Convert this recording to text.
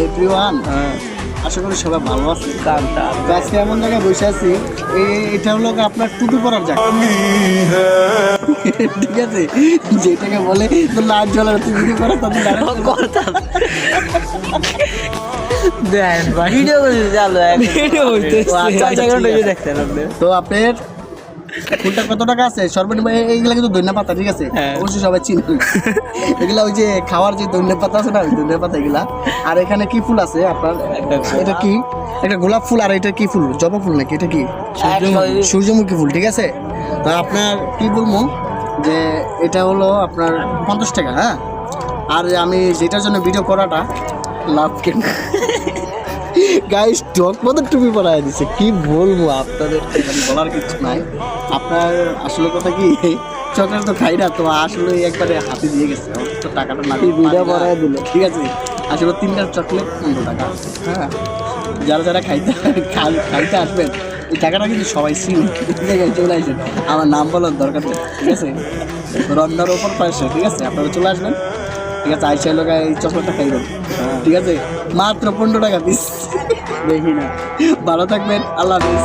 Everyone, আশা করি সবাই ভালো আছে। তো আজকে এমন জায়গায় বসে আছি, এটা হলো আপনার টুপি পরার জায়গা, ঠিক আছে? যেটাকে বলে তো লাইট জ্বলার টুপি পরা তাদের করতাম দেন ভাই ভিডিও চালু ভিডিও হইতেছে দেখতেন আপনি। তো আপনার ফুলটা কত টাকা আছে সর্বনিম্ন? এইগুলা কিন্তু ধনিয়া পাতা, ঠিক আছে? অবশ্যই সবাই চিনে এগুলা, ওই যে খাওয়ার যে ধনিয়া পাতা আছে না, ওই ধনিয়া পাতা এগুলা। আর এখানে কি ফুল আছে আপনার? এটা কি? একটা গোলাপ ফুল। আর এটা কি ফুল? জবা ফুল নাকি? এটা কি? সূর্যমুখী ফুল, ঠিক আছে? তো আপনার কি বলবো যে এটা হলো আপনার 50 টাকা। হ্যাঁ, আর আমি যেটার জন্য ভিডিও করাটা লাভ কেন গাইস টক মতো টুপি পরাই দিছে, কি বলবো আপনাদের, বলার কিছু নাই। আপনার আসলে কথা কি, চকলেট তো খাই না, তো আসলে একবারে হাতে দিয়ে গেছে, তো টাকাটা না ভিডিও পরাই দিল, ঠিক আছে? আসলে 3টা চকলেট 15 টাকা। হ্যাঁ, যারা যারা খাইতে আসবেন, এই টাকাটা কিন্তু সবাই চিনে, জায়গায় চলে আসবেন, আমার নাম বলার দরকার নেই, ঠিক আছে? রন্নার ওপর পাশে, ঠিক আছে? আপনারা চলে আসবেন, ঠিক আছে? আইসা লোক এই চকলেটটা খাইবেন, ঠিক আছে? মাত্র 15 টাকা পিস। দেখি না, ভালো থাকবেন, আল্লাহ হাফিজ।